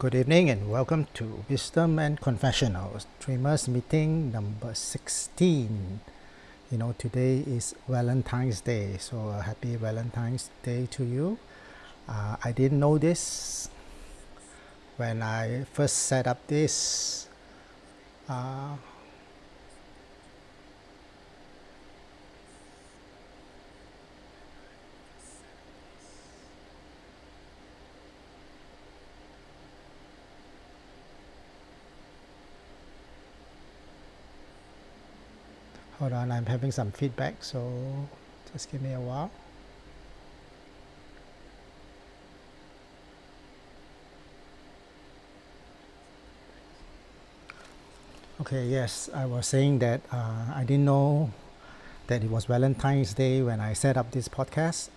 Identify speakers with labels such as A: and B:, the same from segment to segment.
A: Good evening and welcome to Wisdom and Confessionals, Dreamers Meeting number 16. Today is Valentine's Day, so happy Valentine's Day to you. I didn't know this when I first set up this. Hold on, I'm having some feedback, so just give me a while. Okay, yes, I was saying that I didn't know that it was Valentine's Day when I set up this podcast.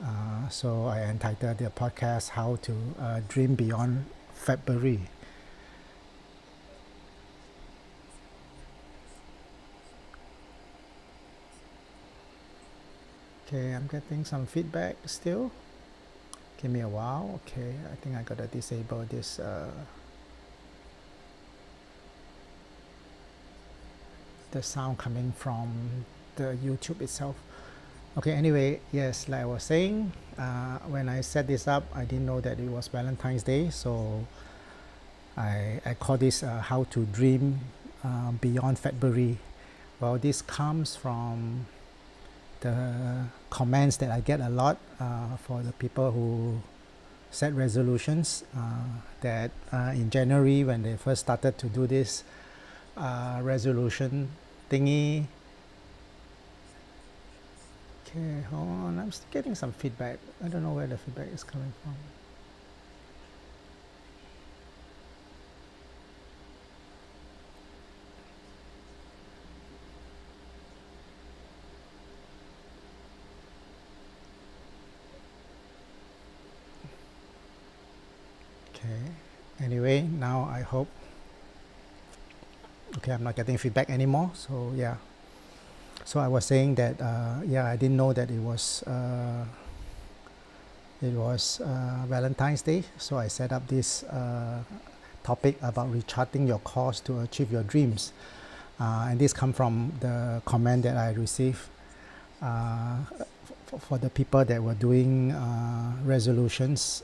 A: So I entitled the podcast How to Dream Beyond February. Okay, I'm getting some feedback still. Give me a while. Okay, I think I gotta disable this the sound coming from the YouTube itself. Okay, anyway, yes, like I was saying, when I set this up, I didn't know that it was Valentine's Day, so I call this How to Dream Beyond February. Well, this comes from the comments that I get a lot for the people who set resolutions that in January when they first started to do this resolution thingy. Okay, hold on, I'm still getting some feedback. I don't know where the feedback is coming from. Okay, anyway, now I hope. Okay, I'm not getting feedback anymore, so yeah. So I was saying that I didn't know that it was Valentine's Day, so I set up this topic about recharting your course to achieve your dreams, and this come from the comment that I received for the people that were doing resolutions.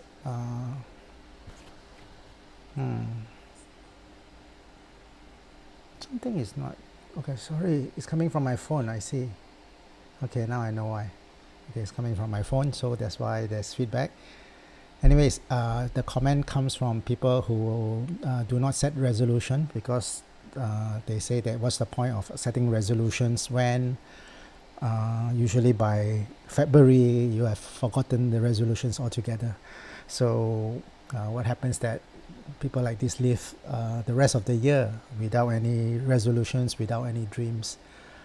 A: Something is not okay. Sorry, it's coming from my phone. I see. Okay, now I know why. Okay, it's coming from my phone, so that's why there's feedback. Anyways, the comment comes from people who do not set resolution because they say that what's the point of setting resolutions when usually by February you have forgotten the resolutions altogether. So what happens that people like this live the rest of the year without any resolutions, without any dreams.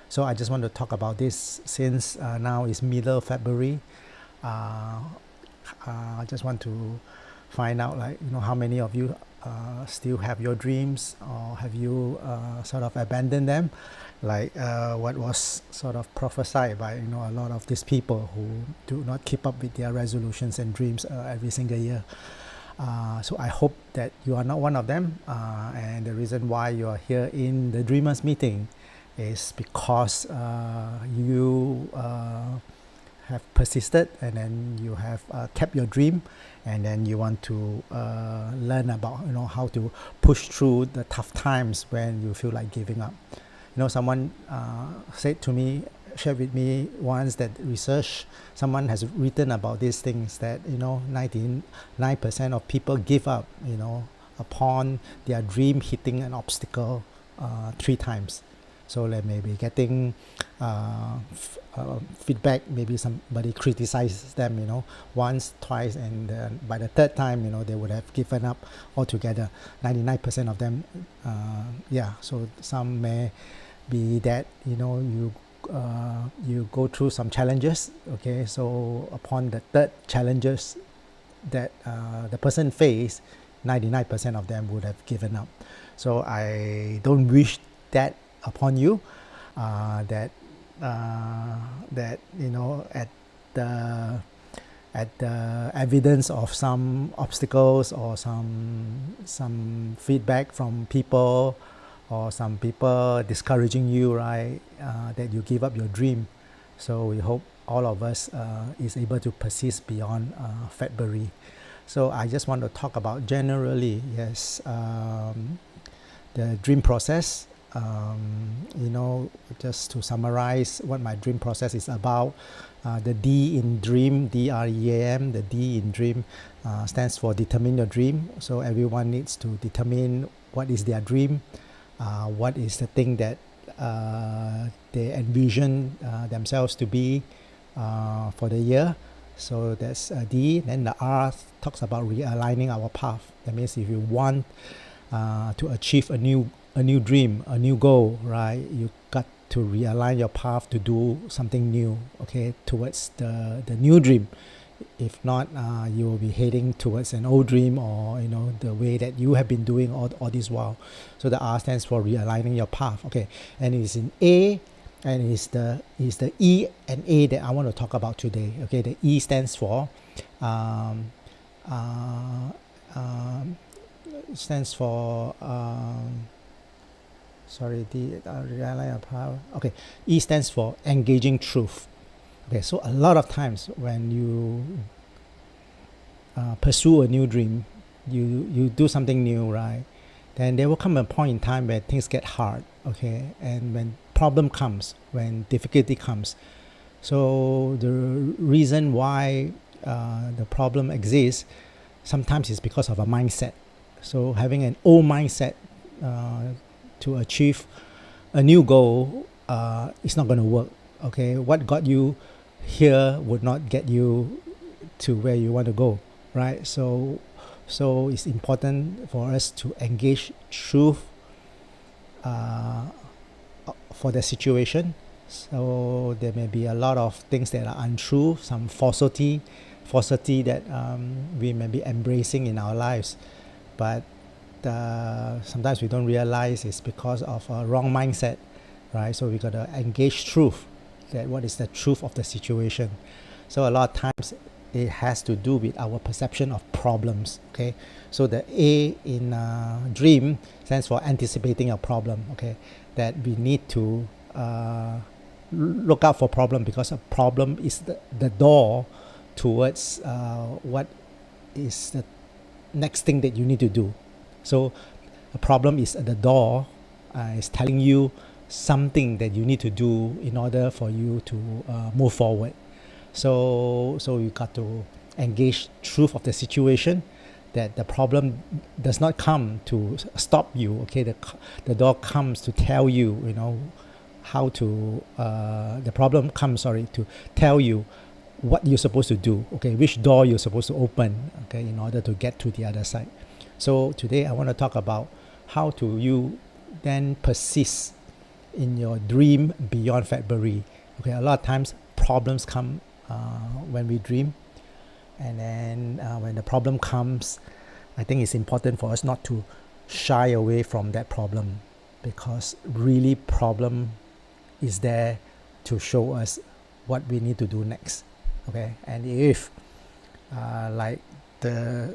A: So I just want to talk about this since now is middle February. I just want to find out, like, how many of you still have your dreams, or have you sort of abandoned them, like what was sort of prophesied by a lot of these people who do not keep up with their resolutions and dreams every single year. So I hope that you are not one of them, and the reason why you are here in the Dreamers Meeting is because you have persisted, and then you have kept your dream, and then you want to learn about how to push through the tough times when you feel like giving up. Someone shared with me once that research, someone has written about these things, that 99% of people give up upon their dream hitting an obstacle 3 times. So they may be getting feedback, maybe somebody criticizes them once, twice, and by the 3rd time they would have given up altogether. 99% of them, so some may be that you go through some challenges. Okay, so upon the 3rd challenges that the person faced, 99% of them would have given up. So I don't wish that upon you, that at at the evidence of some obstacles or some feedback from people, or some people discouraging you, right, that you give up your dream. So we hope all of us is able to persist beyond February. So I just want to talk about generally, yes, the dream process. Just to summarize what my dream process is about, the D in dream, DREAM, the D in dream stands for determine your dream. So everyone needs to determine what is their dream, what is the thing that they envision themselves to be for the year. So that's D. Then the R talks about realigning our path. That means if you want to achieve a new dream, a new goal, right, you got to realign your path to do something new, okay, towards the new dream. If not, you will be heading towards an old dream, or the way that you have been doing all this while. So the R stands for realigning your path, okay, and it's in A, and it's the E and A that I want to talk about today. Okay, the E stands for okay, E stands for engaging truth. Okay, so a lot of times when you pursue a new dream, you do something new, right, then there will come a point in time where things get hard, okay, and when problem comes, when difficulty comes. So the reason why the problem exists sometimes is because of a mindset. So having an old mindset to achieve a new goal is not going to work, okay. What got you here would not get you to where you want to go, right? So it's important for us to engage truth for the situation. So there may be a lot of things that are untrue, some falsity that we may be embracing in our lives, but sometimes we don't realize it's because of a wrong mindset, right? So we got to engage truth, that what is the truth of the situation. So a lot of times it has to do with our perception of problems, okay. So the A in dream stands for anticipating a problem, okay, that we need to look out for problem, because a problem is the door towards what is the next thing that you need to do. So a problem is at the door, is telling you something that you need to do in order for you to move forward. So you got to engage truth of the situation, that the problem does not come to stop you, okay. The door comes to tell you, how to the problem comes, to tell you what you're supposed to do, okay, which door you're supposed to open, okay, in order to get to the other side. So today I want to talk about how to you then persist in your dream beyond February. Okay, a lot of times problems come when we dream, and then when the problem comes, I think it's important for us not to shy away from that problem, because really problem is there to show us what we need to do next, okay. And if like the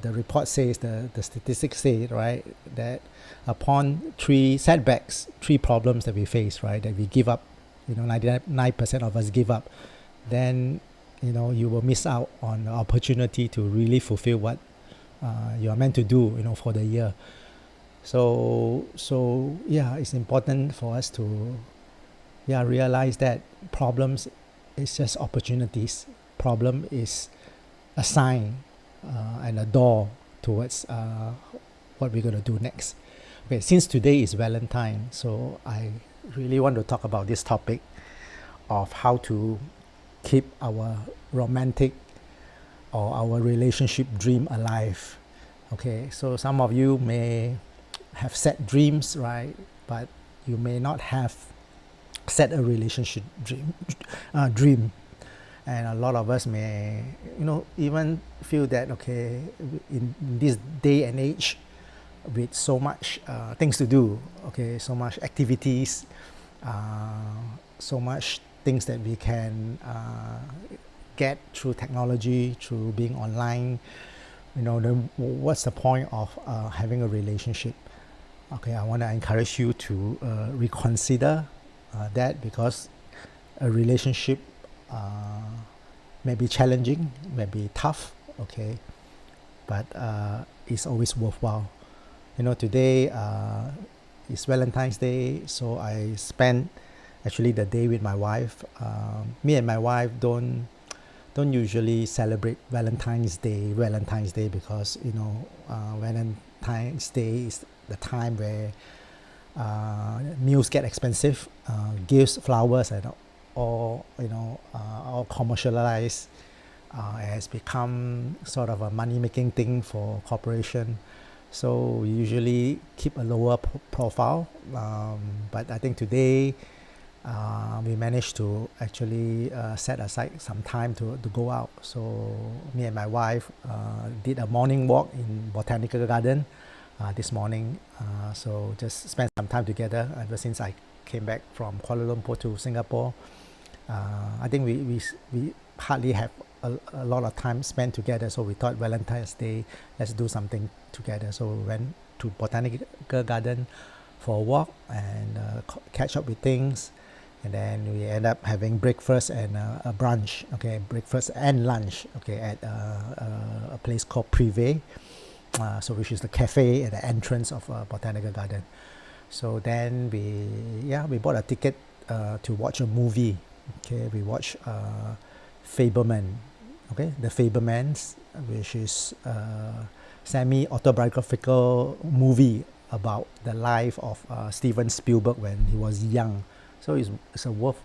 A: report says, the statistics say, right, that upon 3 setbacks, 3 problems that we face, right, that we give up, 99% of us give up, then you will miss out on the opportunity to really fulfill what you are meant to do, for the year. So yeah, it's important for us to realize that problems is just opportunities. Problem is a sign and a door towards what we're going to do next. Okay, since today is Valentine, so I really want to talk about this topic of how to keep our romantic or our relationship dream alive. Okay, so some of you may have set dreams, right, but you may not have set a relationship dream. And a lot of us may, even feel that, okay, in this day and age, with so much things to do, okay, so much activities, so much things that we can get through technology, through being online, then what's the point of having a relationship? Okay, I want to encourage you to reconsider that, because a relationship may be challenging, may be tough, okay, but it's always worthwhile. Today is Valentine's Day, so I spent actually the day with my wife. Me and my wife don't usually celebrate Valentine's Day because Valentine's Day is the time where meals get expensive, gifts, flowers, and all commercialized. It has become sort of a money-making thing for corporation. So we usually keep a lower profile, but I think today we managed to actually set aside some time to go out. So me and my wife did a morning walk in Botanical Garden this morning. So just spent some time together ever since I came back from Kuala Lumpur to Singapore. I think we hardly have a lot of time spent together, so we thought Valentine's Day, let's do something together. So we went to Botanical Garden for a walk and catch up with things, and then we end up having breakfast and a brunch, breakfast and lunch, at a place called Privé, which is the cafe at the entrance of Botanical Garden. So then we bought a ticket to watch a movie. We watched Fableman, the Fablemans, which is a semi-autobiographical movie about the life of Steven Spielberg when he was young. So it's worth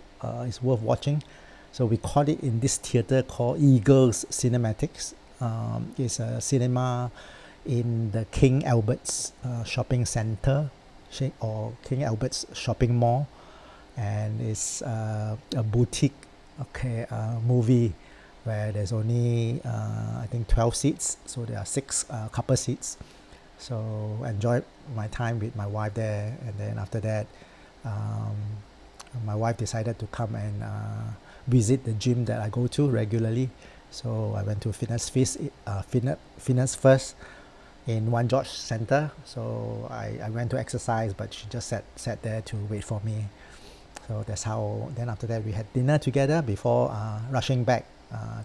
A: watching. So we caught it in this theater called Eagles Cinematics. It's a cinema in the King Albert's shopping center, or King Albert's shopping mall, and it's a boutique movie where there's only I think 12 seats, so there are 6 couple seats. So enjoyed my time with my wife there, and then after that my wife decided to come and visit the gym that I go to regularly. So I went to Fitness First in One George Center. So I went to exercise, but she just sat there to wait for me. So that's how. Then after that, we had dinner together before rushing back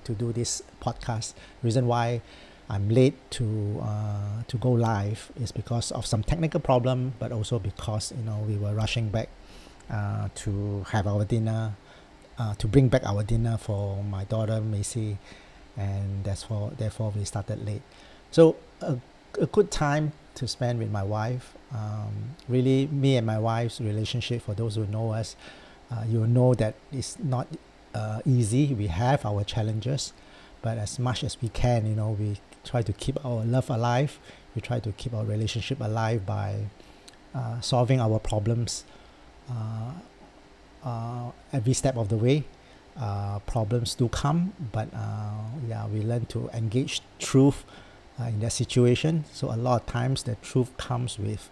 A: to do this podcast. Reason why I'm late to go live is because of some technical problem, but also because we were rushing back to have our dinner, to bring back our dinner for my daughter Macy, and therefore we started late. So a good time to spend with my wife. Really, me and my wife's relationship, for those who know us, you will know that it's not easy. We have our challenges, but as much as we can, we try to keep our love alive. We try to keep our relationship alive by solving our problems every step of the way. Problems do come, but we learn to engage truth in that situation. So a lot of times the truth comes with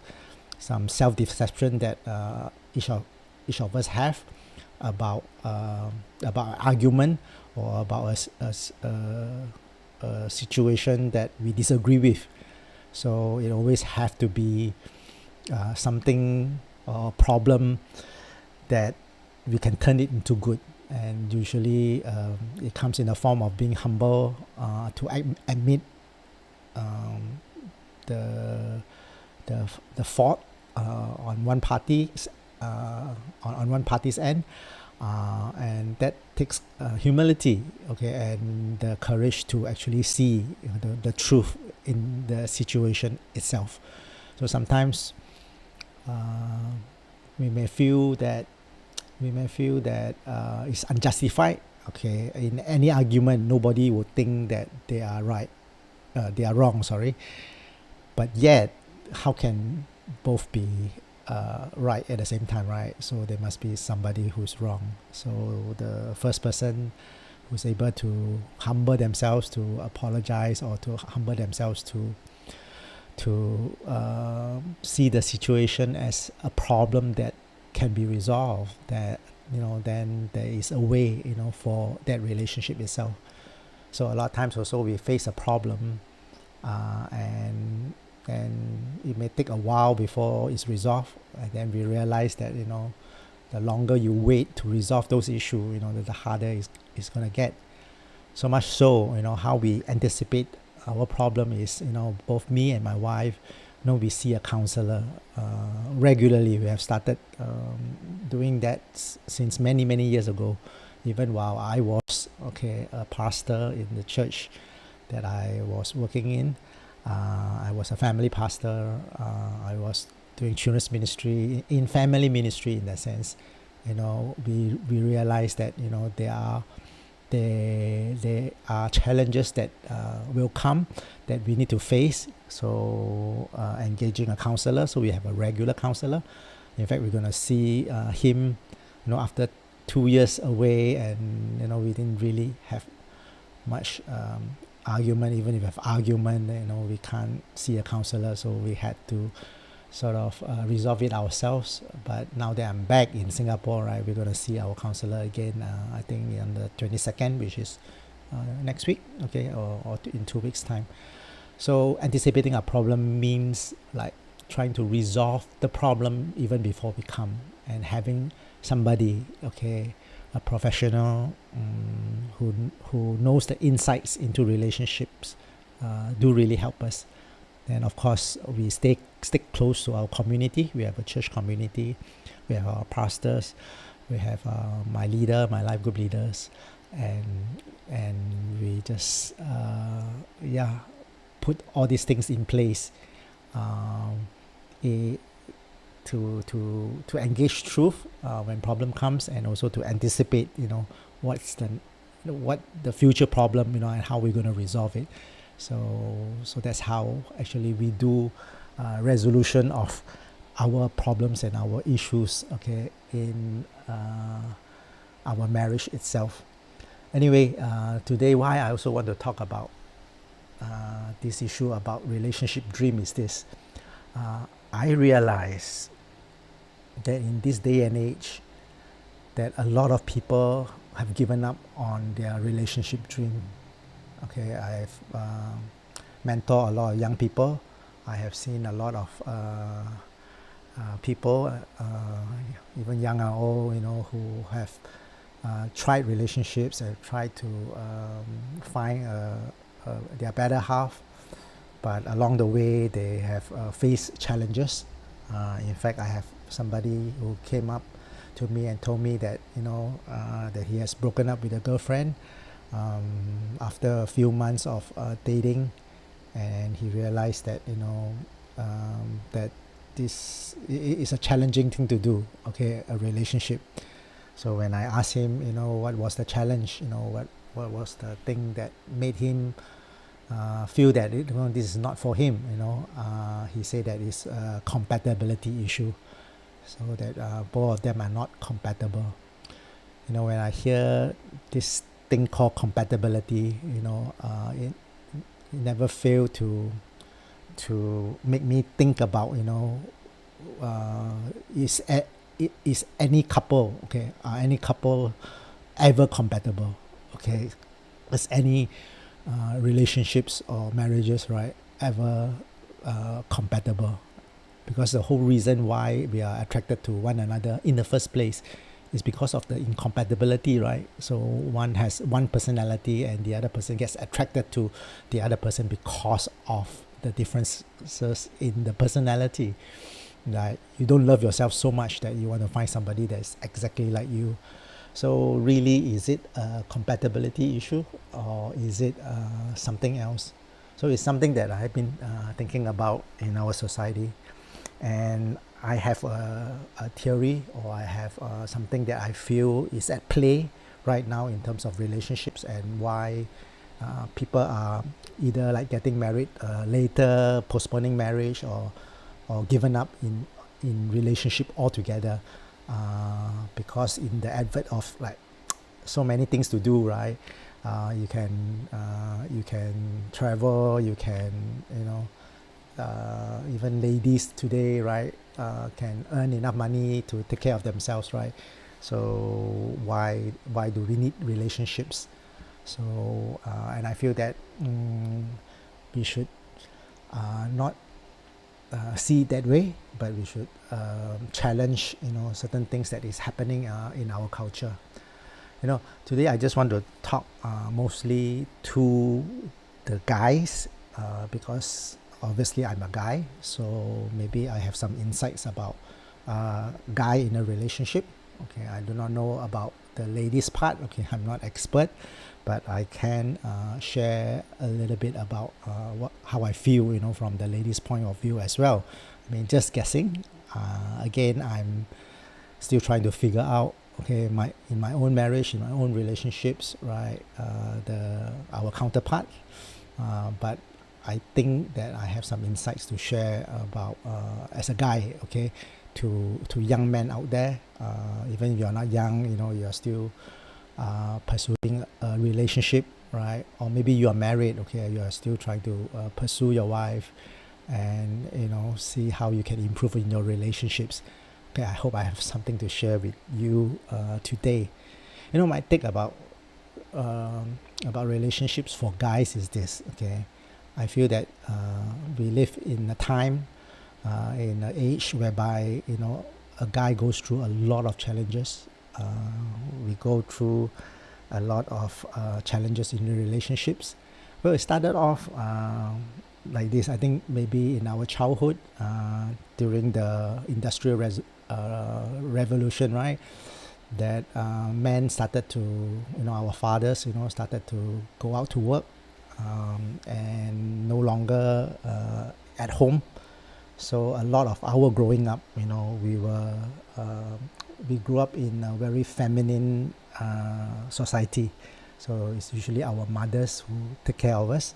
A: some self-deception that each of us have about argument or about a situation that we disagree with. So it always have to be something or problem that we can turn it into good. And usually it comes in the form of being humble, to admit the fault on one party's end, and that takes humility, and the courage to actually see the truth in the situation itself. So sometimes we may feel that it's unjustified. In any argument, nobody would think that they are right. They are wrong, but yet how can both be right at the same time, right? So there must be somebody who's wrong. So the first person who's able to humble themselves to apologize, or to humble themselves to see the situation as a problem that can be resolved, that then there is a way, for that relationship itself. So a lot of times also we face a problem, and it may take a while before it's resolved, and then we realize that the longer you wait to resolve those issues, the harder it's going to get. So much so, how we anticipate our problem is, both me and my wife, we see a counselor regularly. We have started doing that since many, many years ago, even while I was a pastor in the church that I was working in. I was a family pastor. I was doing children's ministry, in family ministry in that sense. We realized that there are challenges that will come that we need to face. So engaging a counselor. So we have a regular counselor. In fact, we're going to see him after 2 years away, and we didn't really have much argument. Even if we have argument, we can't see a counselor, so we had to sort of resolve it ourselves. But now that I'm back in Singapore, right, we're going to see our counselor again, I think on the 22nd, which is next week, or in 2 weeks time. So anticipating a problem means like trying to resolve the problem even before we come, and having somebody, a professional who knows the insights into relationships do really help us. And of course, we stick close to our community. We have a church community. We have our pastors. We have my leader, my life group leaders, and we just put all these things in place to engage truth when problem comes, and also to anticipate what the future problem, and how we're going to resolve it. So that's how actually we do resolution of our problems and our issues, in our marriage itself. Anyway, today why I also want to talk about this issue about relationship dream is this. I realize that in this day and age that a lot of people have given up on their relationship dream. I've mentored a lot of young people. I have seen a lot of people, even young and old, who have tried relationships and tried to find their better half, but along the way they have faced challenges. In fact, I have somebody who came up to me and told me that that he has broken up with a girlfriend after a few months of dating, and he realized that that this is a challenging thing to do, a relationship. So when I asked him, what was the challenge, what was the thing that made him feel that this is not for him, he said that it's a compatibility issue, so that both of them are not compatible. When I hear this thing called compatibility, it never failed to make me think about, is any couple, are any couple ever compatible? Is any relationships or marriages, right, ever compatible? Because the whole reason why we are attracted to one another in the first place is because of the incompatibility, right? So one has one personality and the other person gets attracted to the other person because of the differences in the personality. Like, you don't love yourself so much that you want to find somebody that's exactly like you. So really, is it a compatibility issue, or is it something else? So it's something that I've been thinking about in our society. And I have a theory, or I have something that I feel is at play right now in terms of relationships, and why people are either like getting married later, postponing marriage, or giving up in relationship altogether, because in the advert of like so many things to do, right? You can travel, you can even ladies today, right, can earn enough money to take care of themselves, right? So why do we need relationships? So and I feel that we should not see it that way, but we should challenge certain things that is happening in our culture. Today I just want to talk mostly to the guys because obviously I'm a guy, so maybe I have some insights about guy in a relationship. Okay, I do not know about the ladies part. Okay, I'm not expert, but I can share a little bit about how I feel, from the ladies' point of view as well. I mean, just guessing. Again, I'm still trying to figure out. Okay, in my own marriage, in my own relationships, right? Our counterpart, but I think that I have some insights to share about as a guy. Okay, to young men out there, even if you're not young, you're still pursuing a relationship, right? Or maybe you are married, okay, you are still trying to pursue your wife and see how you can improve in your relationships. Okay, I hope I have something to share with you today. My take about relationships for guys is this. Okay, I feel that we live in a time, in an age whereby a guy goes through a lot of challenges. We go through a lot of challenges in the relationships. Well, it started off like this. I think maybe in our childhood, during the industrial revolution, right? That men started to, our fathers, started to go out to work and no longer at home. So a lot of our growing up, we grew up in a very feminine society. So it's usually our mothers who take care of us.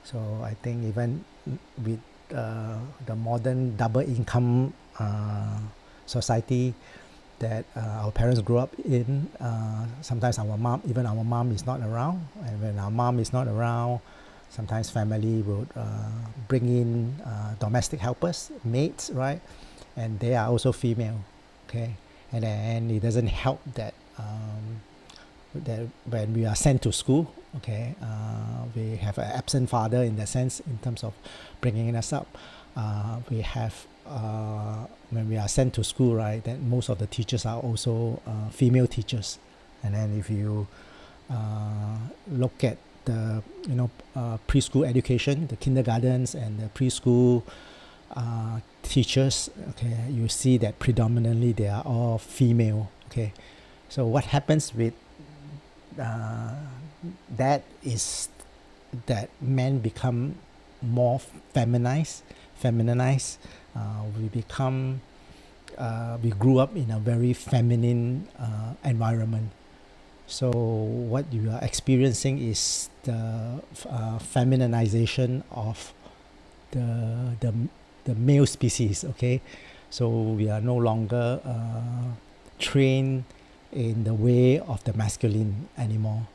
A: So I think even with the modern double income society that our parents grew up in, sometimes our mom is not around, and when our mom is not around, sometimes family would bring in domestic helpers, maids, right? And they are also female, okay? And then it doesn't help that that when we are sent to school, okay, we have an absent father in that sense, in terms of bringing us up. We have when we are sent to school, right, that most of the teachers are also female teachers. And then if you look at the preschool education, the kindergartens and the preschool teachers, okay, you see that predominantly they are all female. Okay, so what happens with that is that men become more feminized. We grew up in a very feminine environment. So what you are experiencing is the feminization of the male species. Okay, so we are no longer trained in the way of the masculine anymore.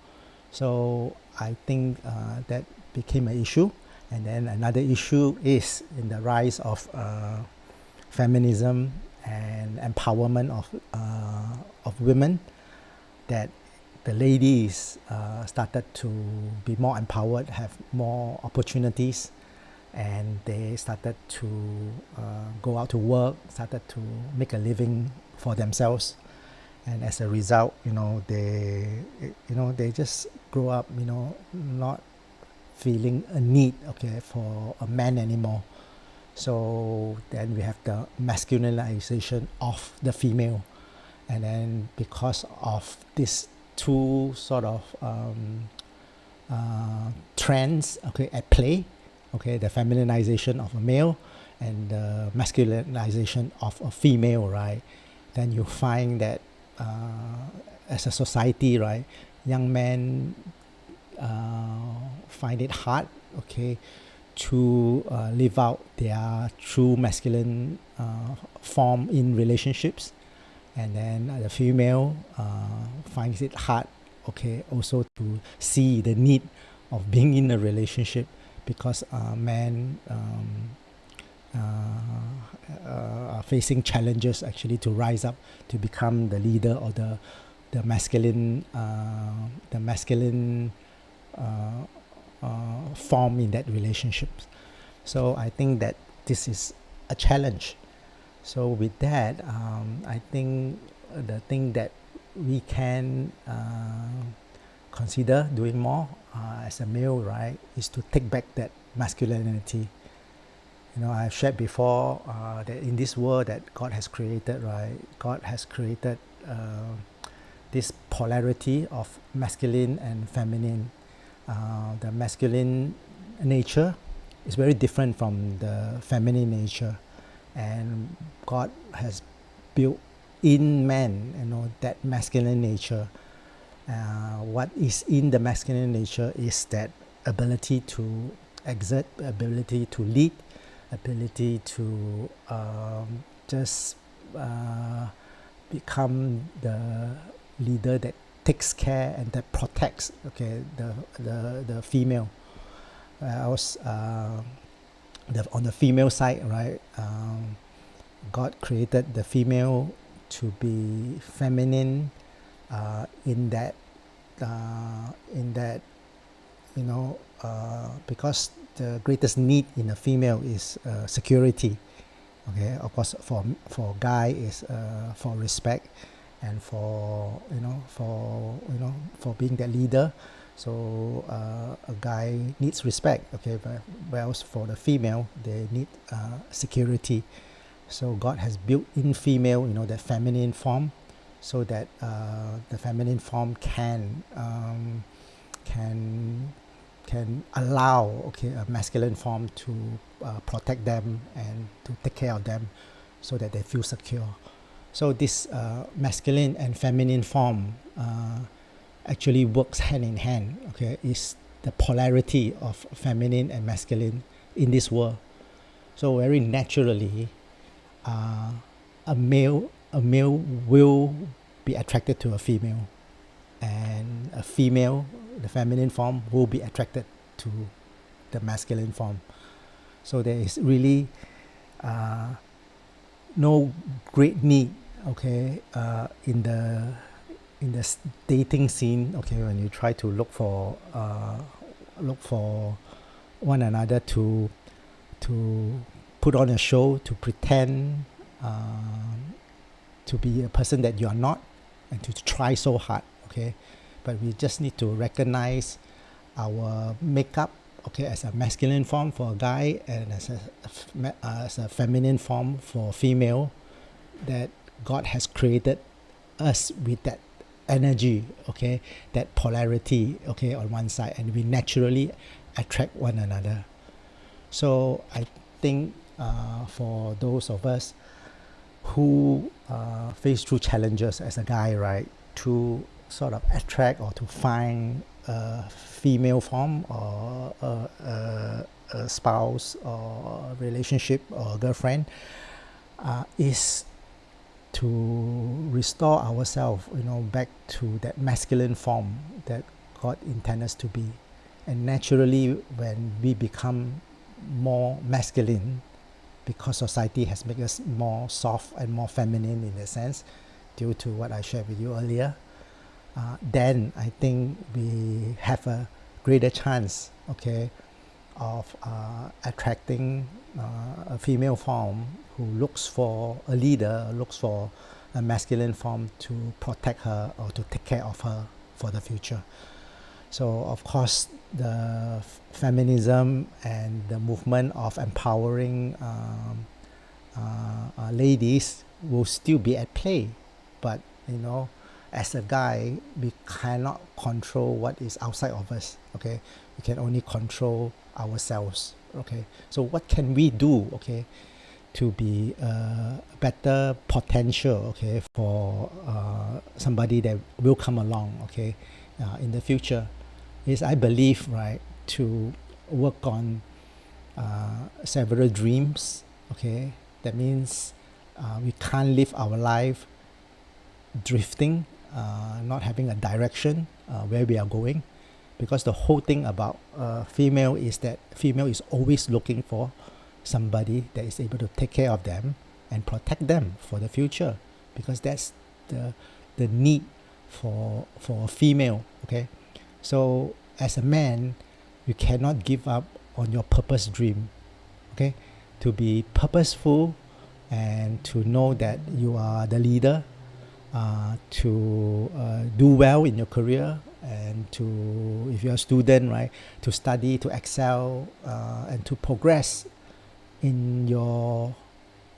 A: So I think that became an issue. And then another issue is in the rise of feminism and empowerment of women, that the ladies started to be more empowered, have more opportunities, and they started to go out to work, started to make a living for themselves. And as a result, they just grow up, not feeling a need, okay, for a man anymore. So then we have the masculinization of the female. And then because of these two sort of trends, okay, at play, okay, the feminization of a male and the masculinization of a female, right? Then you find that as a society, right, young men find it hard, okay, to live out their true masculine form in relationships. And then the female finds it hard, okay, also to see the need of being in a relationship, because men are facing challenges actually to rise up to become the leader or the masculine form in that relationship. So I think that this is a challenge. So with that, I think the thing that we can consider doing more as a male, right, is to take back that masculinity. I've shared before that in this world that God has created, right, God has created this polarity of masculine and feminine. The masculine nature is very different from the feminine nature, and God has built in man, that masculine nature. What is in the masculine nature is that ability to exert, ability to lead, ability to just become the leader that takes care and that protects, the female. I was on the female side, right? God created the female to be feminine, in that because the greatest need in a female is security. Okay, of course, for guy is for respect and for being the leader. So a guy needs respect. Okay, but whereas for the female, they need security. So God has built in female, the feminine form, so that the feminine form can allow a masculine form to protect them and to take care of them, so that they feel secure. So this masculine and feminine form actually works hand in hand. Okay, is the polarity of feminine and masculine in this world. So very naturally, a male will be attracted to a female, and a female, the feminine form, will be attracted to the masculine form. So there is really no great need, in the dating scene, when you try to look for one another to put on a show, to pretend to be a person that you are not, and to try so hard. But we just need to recognize our makeup, as a masculine form for a guy and as a feminine form for female, that God has created us with that energy, that polarity, on one side, and we naturally attract one another. So I think for those of us who face through challenges as a guy, right, to sort of attract or to find a female form or a spouse or a relationship or a girlfriend, is to restore ourselves, back to that masculine form that God intends us to be. And naturally, when we become more masculine, because society has made us more soft and more feminine in a sense, due to what I shared with you earlier, then I think we have a greater chance, of attracting a female form who looks for a leader, looks for a masculine form to protect her or to take care of her for the future. So of course, the feminism and the movement of empowering ladies will still be at play, but as a guy, we cannot control what is outside of us. We can only control ourselves. So what can we do, to be a better potential, for somebody that will come along, in the future, is, I believe, right, to work on several dreams. That means we can't live our life drifting, not having a direction where we are going, because the whole thing about female is that female is always looking for somebody that is able to take care of them and protect them for the future, because that's the need for a female. Okay, so as a man, you cannot give up on your purpose dream. Okay, to be purposeful and to know that you are the leader, to do well in your career, and to, if you're a student, right, to study, to excel, and to progress in your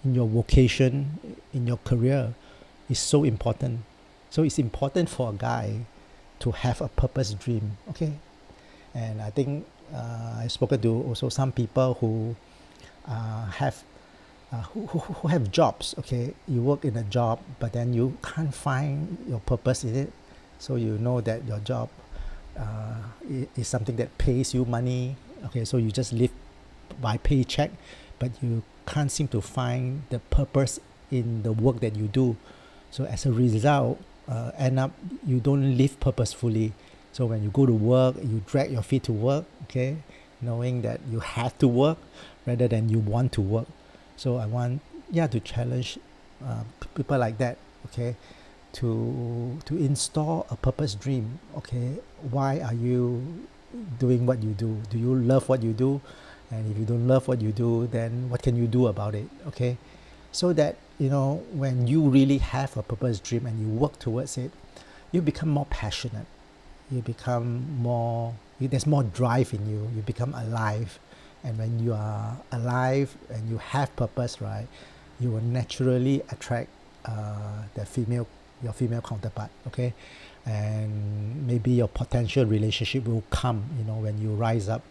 A: vocation, in your career, is so important. So it's important for a guy to have a purpose dream. Okay, and I think I've spoken to also some people who have who have jobs. Okay, you work in a job, but then you can't find your purpose in it. So you know that your job is something that pays you money. Okay, so you just live by paycheck, but you can't seem to find the purpose in the work that you do. So as a result, end up you don't live purposefully. So when you go to work, you drag your feet to work, okay, knowing that you have to work rather than you want to work. So I want to challenge people like that, okay, to install a purpose dream. Okay, why are you doing what you do? Do you love what you do? And if you don't love what you do, then what can you do about it? Okay, so that, you know, when you really have a purpose dream and you work towards it, you become more passionate. You become more, there's more drive in you. You become alive. And when you are alive and you have purpose, right, you will naturally attract your female counterpart. Okay, and maybe your potential relationship will come, you know, when you rise up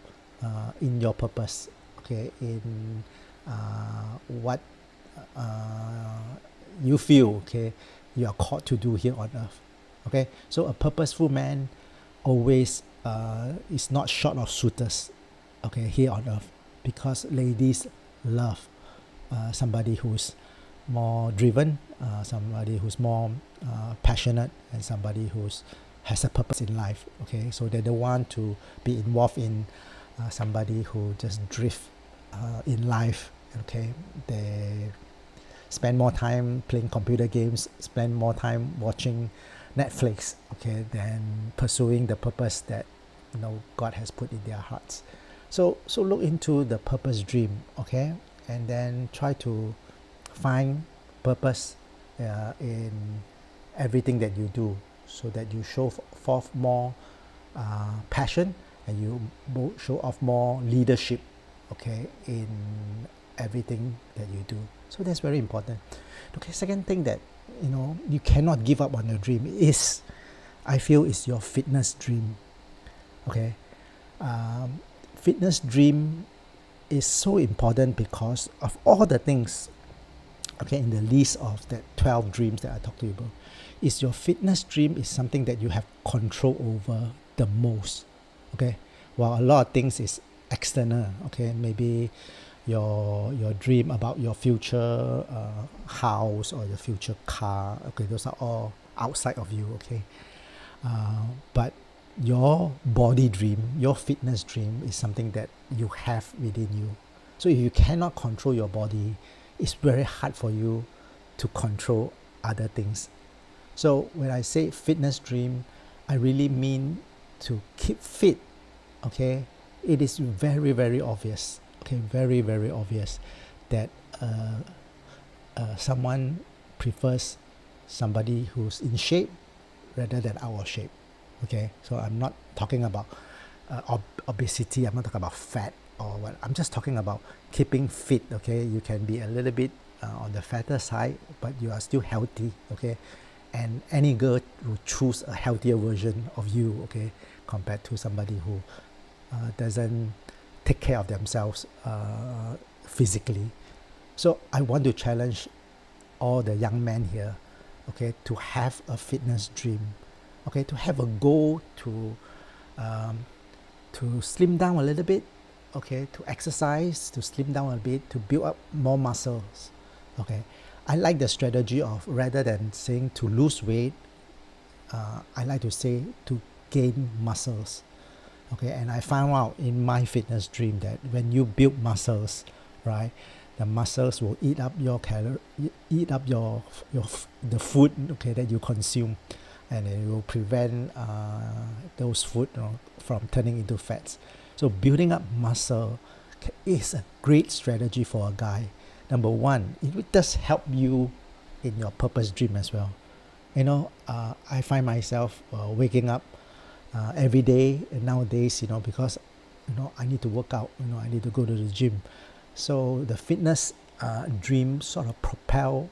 A: in your purpose. Okay, in what you feel, okay, you are called to do here on earth. Okay, so a purposeful man always is not short of suitors, okay, here on earth, because ladies love somebody who's more driven, somebody who's more passionate, and somebody who's has a purpose in life. Okay, so they don't want to be involved in somebody who just drift in life. Okay, they spend more time playing computer games, spend more time watching Netflix, okay, than pursuing the purpose that, you know, God has put in their hearts. So look into the purpose dream, okay, and then try to find purpose in everything that you do, so that you show forth more passion, and you show off more leadership, okay, in everything that you do. So that's very important. Okay, second thing that, you know, you cannot give up on your dream is, I feel, is your fitness dream. Okay, fitness dream is so important because of all the things, okay, in the list of that 12 dreams that I talked to you about. Is your fitness dream is something that you have control over the most. Okay, while a lot of things is external. Okay, maybe your dream about your future house or your future car. Okay, those are all outside of you. Okay, but your body dream, your fitness dream is something that you have within you. So if you cannot control your body, it's very hard for you to control other things. So when I say fitness dream, I really mean to keep fit. Okay, it is very, very obvious. Okay, very, very obvious that someone prefers somebody who's in shape rather than out of shape. Okay, so I'm not talking about obesity. I'm not talking about fat or what. I'm just talking about keeping fit. Okay, you can be a little bit on the fatter side, but you are still healthy. Okay, and any girl will choose a healthier version of you. Okay, compared to somebody who doesn't take care of themselves physically. So I want to challenge all the young men here, okay, to have a fitness dream, okay, to have a goal to slim down a little bit, okay, to exercise, to slim down a bit, to build up more muscles. Okay, I like the strategy of, rather than saying to lose weight, I like to say to gain muscles. Okay, and I found out in my fitness dream that when you build muscles, right? The muscles will eat up your eat up the food, okay, that you consume, and it will prevent those food, from turning into fats. So building up muscle is a great strategy for a guy. Number one, it does help you in your purpose dream as well. I find myself waking up every day nowadays, because I need to work out, I need to go to the gym. So the fitness dream sort of propel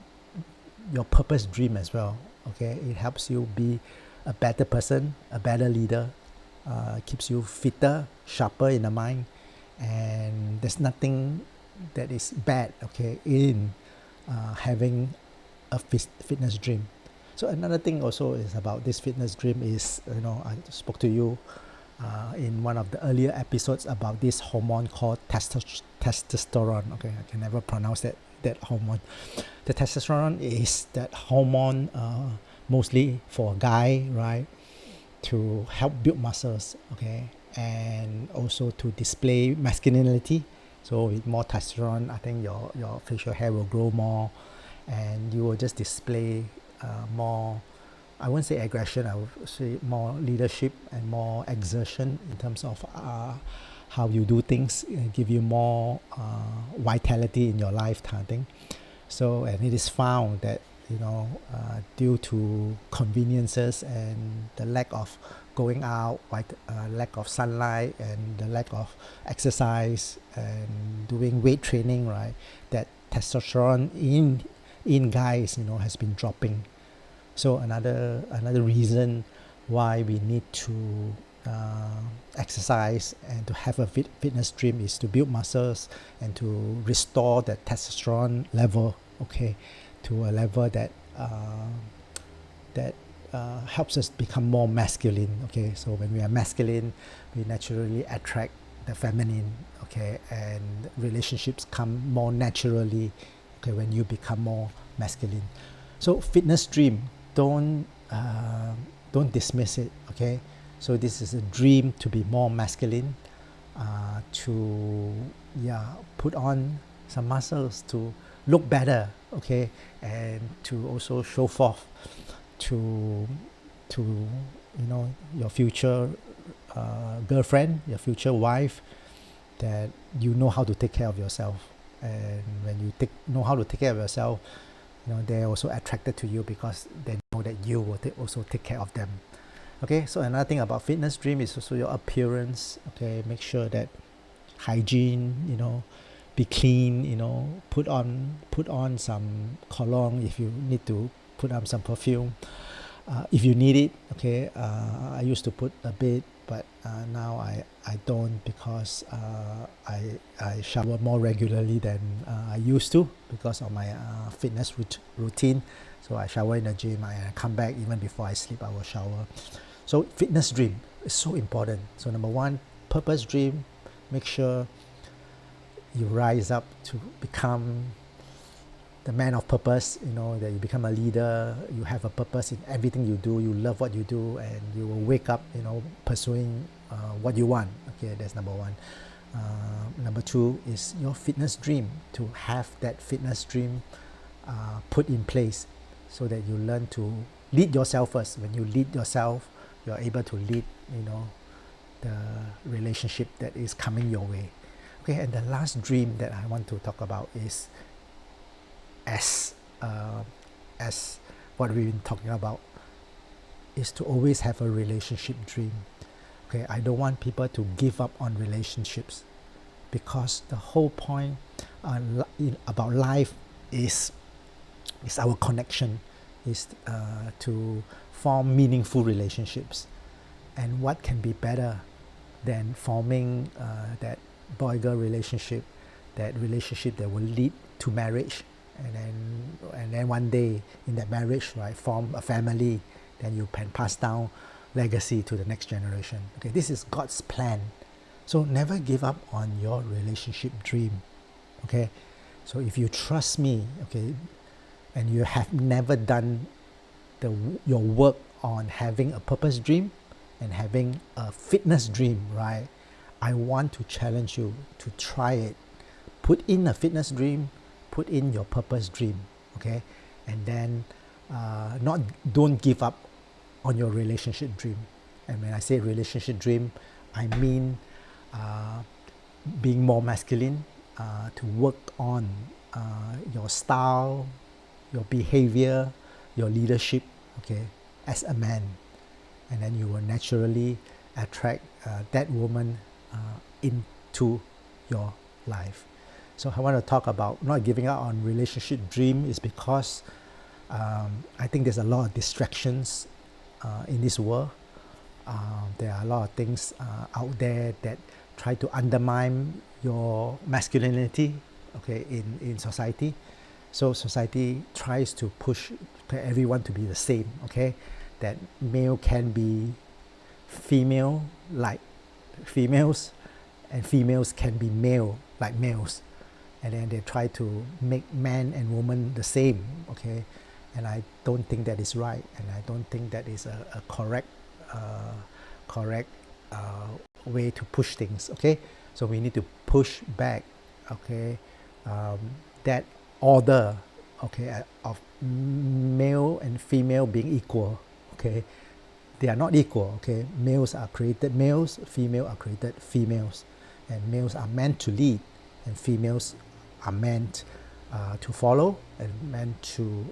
A: your purpose dream as well. Okay, it helps you be a better person, a better leader, keeps you fitter, sharper in the mind, and there's nothing that is bad, okay, in having a fitness dream. So another thing also is about this fitness dream is, I spoke to you in one of the earlier episodes about this hormone called testosterone. Okay, I can never pronounce that hormone. The testosterone is that hormone mostly for a guy, right, to help build muscles, okay, and also to display masculinity. So with more testosterone, I think your facial hair will grow more, and you will just display more, I wouldn't say aggression, I would say more leadership and more exertion in terms of how you do things, give you more vitality in your life kind of thing. So, and it is found that, due to conveniences and the lack of going out, lack of sunlight and the lack of exercise and doing weight training, right, that testosterone in guys, has been dropping. So another reason why we need to exercise and to have a fitness dream is to build muscles and to restore the testosterone level, okay, to a level that helps us become more masculine. Okay, so when we are masculine, we naturally attract the feminine, okay, and relationships come more naturally, okay, when you become more masculine. So fitness dream, don't dismiss it, okay? So this is a dream to be more masculine, to put on some muscles, to look better, okay, and to also show forth to your future girlfriend, your future wife, that you know how to take care of yourself. And when you know how to take care of yourself, they're also attracted to you because they know that you will also take care of them. Okay, so another thing about fitness dream is also your appearance. Okay, make sure that hygiene, be clean, put on some cologne if you need to put on some perfume. If you need it, okay, I used to put a bit, but now I don't, because I shower more regularly than I used to because of my fitness routine. So I shower in the gym, I come back, even before I sleep I will shower. So fitness dream is so important. So number one, purpose dream, make sure you rise up to become the man of purpose, that you become a leader, you have a purpose in everything you do, you love what you do, and you will wake up, pursuing what you want. Okay, that's number one. Number two is your fitness dream, to have that fitness dream put in place so that you learn to lead yourself first. When you lead yourself, you're able to lead, the relationship that is coming your way. Okay, and the last dream that I want to talk about is as what we've been talking about, is to always have a relationship dream. Okay, I don't want people to give up on relationships, because the whole point about life is our connection, is to form meaningful relationships. And what can be better than forming that boy-girl relationship, that relationship that will lead to marriage, and then one day in that marriage, right, form a family, then you can pass down legacy to the next generation. Okay, this is God's plan. So never give up on your relationship dream. Okay, so if you trust me, okay, and you have never done your work on having a purpose dream and having a fitness dream, right, I want to challenge you to try it. put in a fitness dream, put in your purpose dream, okay, and then not don't give up on your relationship dream. And when I say relationship dream, I mean being more masculine, to work on your style, your behavior, your leadership, okay, as a man. And then you will naturally attract that woman into your life. So I want to talk about not giving up on relationship dream is because I think there's a lot of distractions in this world. There are a lot of things out there that try to undermine your masculinity, okay, in society. So society tries to push everyone to be the same, okay, that male can be female like females and females can be male like males, and then they try to make man and woman the same, okay, and I don't think that is right, and I don't think that is a correct way to push things, okay. So we need to push back, okay, that order, okay, of male and female being equal, okay. They are not equal, okay. Males are created males, females are created females, and males are meant to lead and females are meant to follow and meant to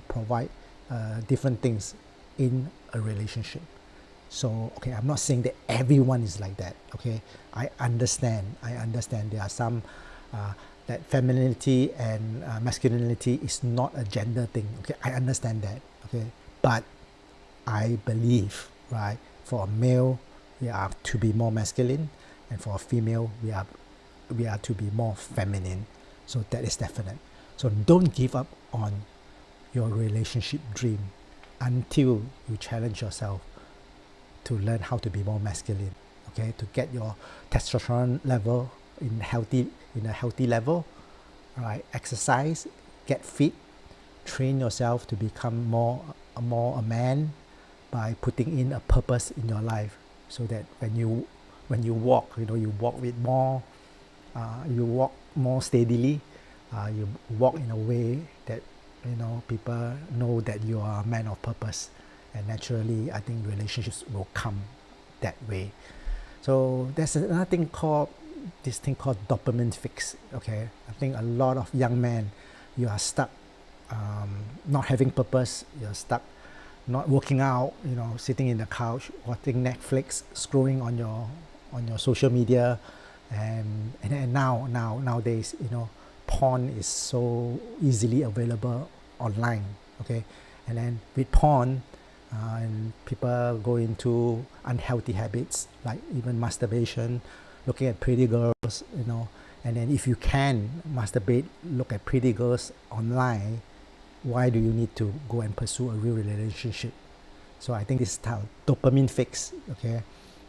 A: provide different things in a relationship. So, okay, I'm not saying that everyone is like that, okay. I understand there are some that femininity and masculinity is not a gender thing, okay. I understand that, okay, but I believe, right, for a male we are to be more masculine, and for a female we are to be more feminine. So that is definite. So don't give up on your relationship dream until you challenge yourself to learn how to be more masculine, okay, to get your testosterone level in a healthy level, right? Exercise, get fit, train yourself to become more a man by putting in a purpose in your life, so that when you walk, you walk with more, you walk more steadily, you walk in a way that people know that you are a man of purpose, and naturally I think relationships will come that way. So there's another thing called dopamine fix, okay. I think a lot of young men, you are stuck not having purpose, you're stuck not working out, sitting in the couch watching Netflix, scrolling on your social media, and nowadays porn is so easily available online, okay. And then with porn and people go into unhealthy habits like even masturbation, looking at pretty girls, and then if you can masturbate, look at pretty girls online, why do you need to go and pursue a real relationship? So I think this type of dopamine fix, okay,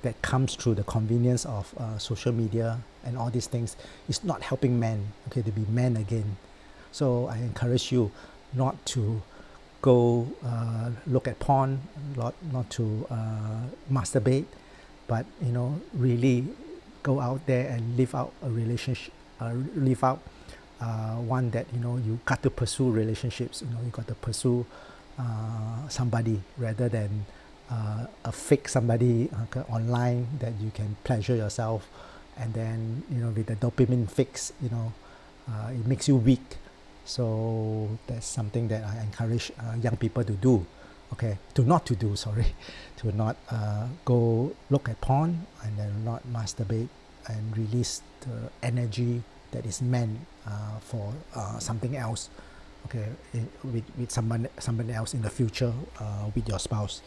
A: that comes through the convenience of social media and all these things is not helping men, okay, to be men again. So I encourage you not to go look at porn, not to masturbate, but really go out there and live out a relationship, live out one that you got to pursue relationships, you got to pursue somebody rather than a fake somebody online that you can pleasure yourself, and then with the dopamine fix, it makes you weak. So that's something that I encourage young people to do, okay, to not go look at porn, and then not masturbate and release the energy that is meant for something else, okay, with someone else in the future, with your spouse.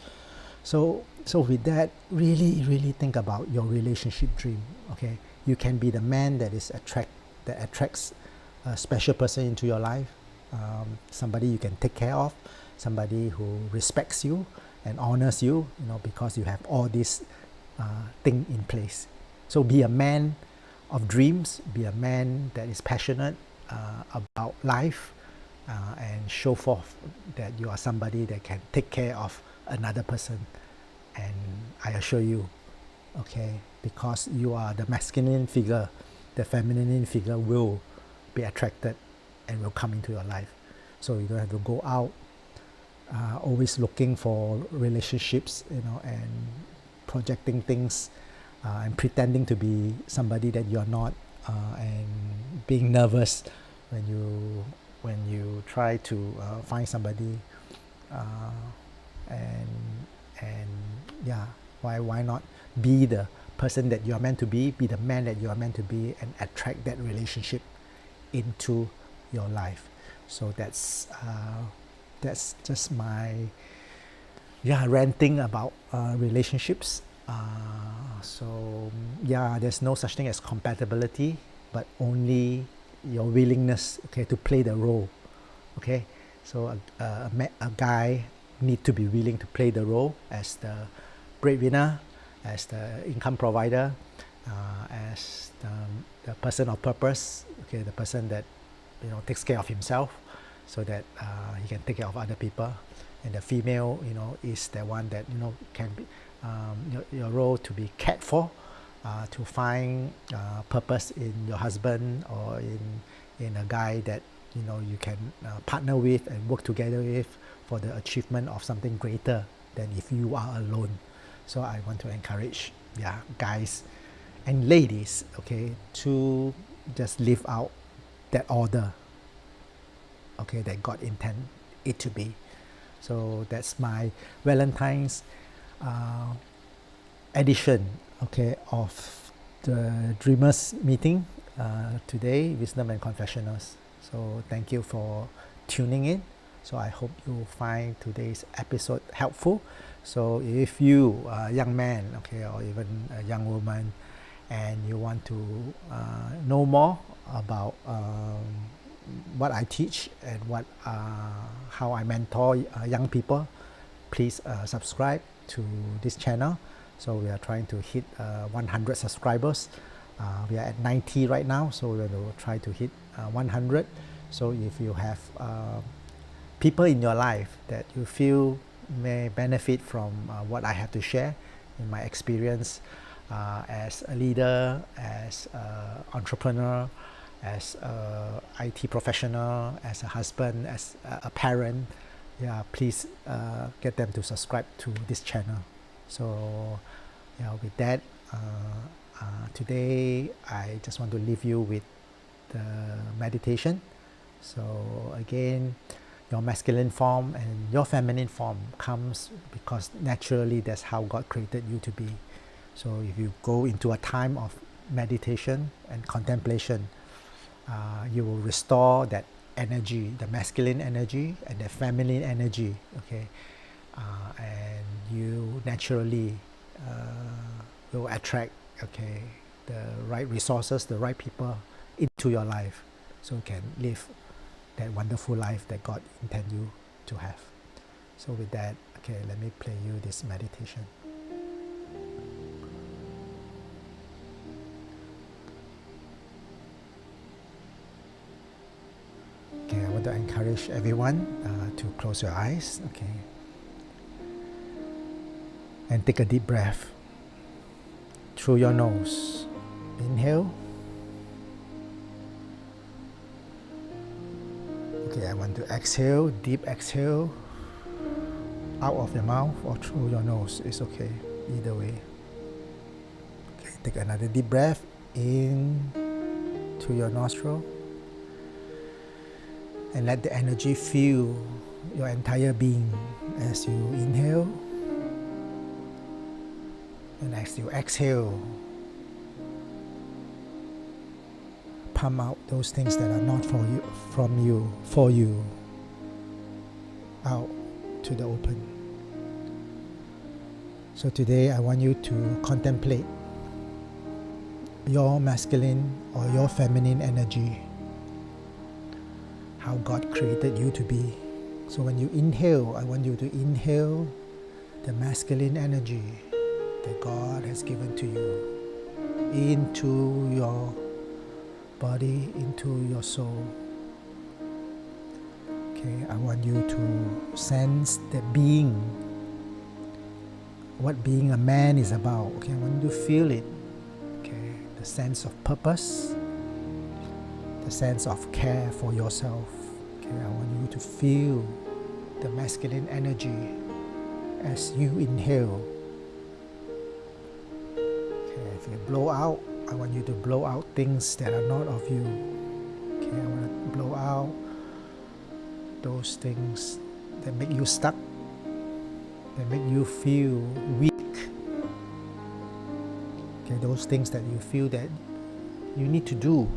A: So with that, really think about your relationship dream, okay. You can be the man that attracts a special person into your life, somebody you can take care of, somebody who respects you and honors you, because you have all these thing in place. So be a man of dreams, be a man that is passionate about life, and show forth that you are somebody that can take care of another person. And I assure you, okay, because you are the masculine figure, the feminine figure will be attracted and will come into your life. So you don't have to go out always looking for relationships, and projecting things and pretending to be somebody that you're not, and being nervous when you try to find somebody, and yeah, why not be the person that you are meant to be the man that you are meant to be, and attract that relationship into your life. So that's just my ranting about relationships. So yeah, there's no such thing as compatibility, but only your willingness, okay, to play the role. Okay, so a guy need to be willing to play the role as the breadwinner, as the income provider, as the person of purpose, okay, the person that takes care of himself, so that he can take care of other people. And the female, is the one that can be your role to be cared for, to find purpose in your husband, or in a guy that you can partner with and work together with for the achievement of something greater than if you are alone. So I want to encourage guys and ladies, okay, to just live out that order, okay, that God intended it to be. So that's my Valentine's edition, okay, of the Dreamers meeting today, Wisdom and Confessionals. So thank you for tuning in. So I hope you find today's episode helpful. So if you, a young man, okay, or even a young woman, and you want to know more about what I teach and how I mentor young people, please subscribe to this channel. So we are trying to hit 100 subscribers. We are at 90 right now, so we're going to try to hit 100. So if you have people in your life that you feel may benefit from what I have to share in my experience as a leader, as an entrepreneur, as a IT professional, as a husband, as a parent, please get them to subscribe to this channel. So with that, today I just want to leave you with the meditation. So again, your masculine form and your feminine form comes because naturally that's how God created you to be. So if you go into a time of meditation and contemplation, you will restore that energy, the masculine energy and the feminine energy, okay, and you naturally will attract, okay, the right resources, the right people into your life, so you can live that wonderful life that God intended you to have. So with that, okay, let me play you this meditation. Okay, I want to encourage everyone to close your eyes, okay, and take a deep breath through your nose. Inhale. Okay, I want to exhale, deep exhale, out of your mouth or through your nose. It's okay, either way. Okay, take another deep breath in through your nostril, and let the energy fill your entire being as you inhale, and as you exhale, pump out those things that are not for you out to the open. So today I want you to contemplate your masculine or your feminine energy, how God created you to be. So when you inhale, I want you to inhale the masculine energy that God has given to you into your body, into your soul. Okay, I want you to sense that being, what being a man is about. Okay, I want you to feel it. Okay, the sense of purpose, the sense of care for yourself. Okay, I want you to feel the masculine energy as you inhale. Okay, if you blow out, I want you to blow out things that are not of you. Okay, I want to blow out those things that make you stuck, that make you feel weak. Okay, those things that you feel that you need to do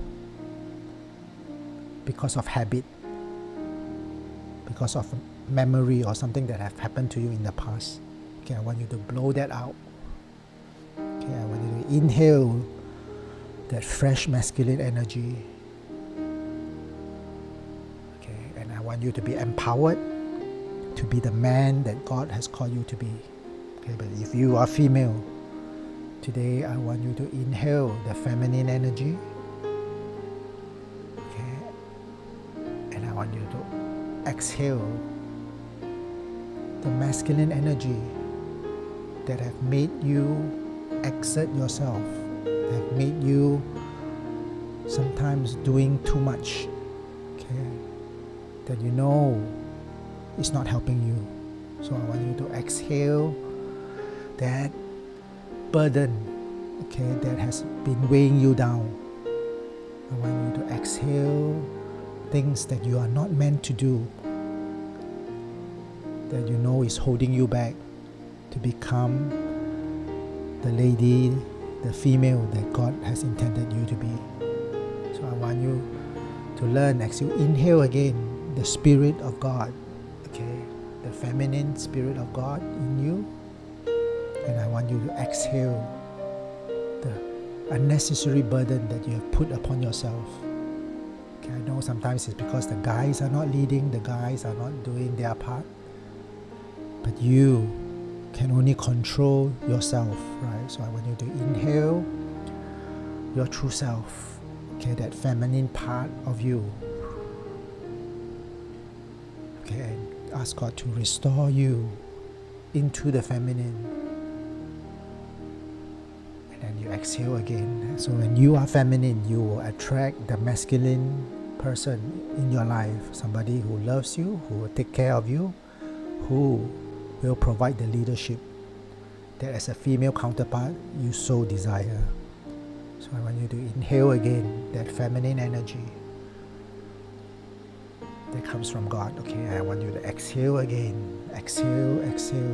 A: because of habit, because of memory or something that have happened to you in the past. Okay, I want you to blow that out. Okay, I want you to inhale that fresh masculine energy. Okay, and I want you to be empowered to be the man that God has called you to be. Okay, but if you are female, today I want you to inhale the feminine energy. Okay, and I want you to exhale the masculine energy that have made you exert yourself, that have made you sometimes doing too much, okay, that you know is not helping you. So I want you to exhale that burden, okay, that has been weighing you down. I want you to exhale things that you are not meant to do, that you know is holding you back to become the lady, the female that God has intended you to be. So I want you to learn as you inhale again the Spirit of God, okay, the feminine Spirit of God in you, and I want you to exhale the unnecessary burden that you have put upon yourself. Okay, I know sometimes it's because the guys are not leading, the guys are not doing their part, but you can only control yourself, right? So I want you to inhale your true self, okay, that feminine part of you, okay, and ask God to restore you into the feminine. And then you exhale again. So when you are feminine, you will attract the masculine person in your life, somebody who loves you, who will take care of you, who will provide the leadership that as a female counterpart you so desire. So I want you to inhale again that feminine energy that comes from God. Okay, I want you to exhale again. Exhale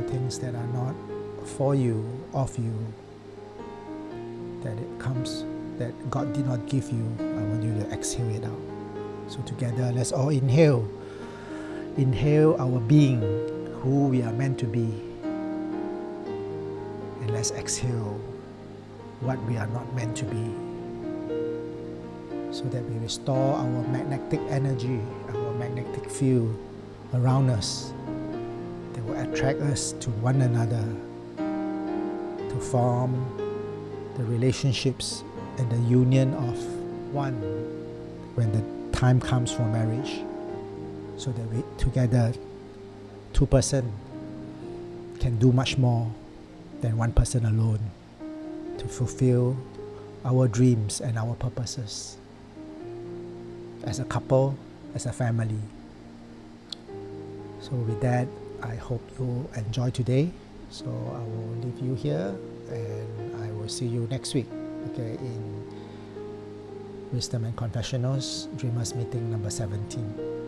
A: things that are not for you, of you, that it comes, that God did not give you. I want you to exhale it out. So together, let's all inhale. Inhale our being, who we are meant to be. And let's exhale what we are not meant to be, so that we restore our magnetic energy, our magnetic field around us that will attract us to one another, to form the relationships and the union of one when the time comes for marriage, so that we together, two person can do much more than one person alone to fulfill our dreams and our purposes as a couple, as a family. So with that, I hope you enjoy today. So I will leave you here and I will see you next week, okay, in Wisdom and Confessionals Dreamers Meeting number 17.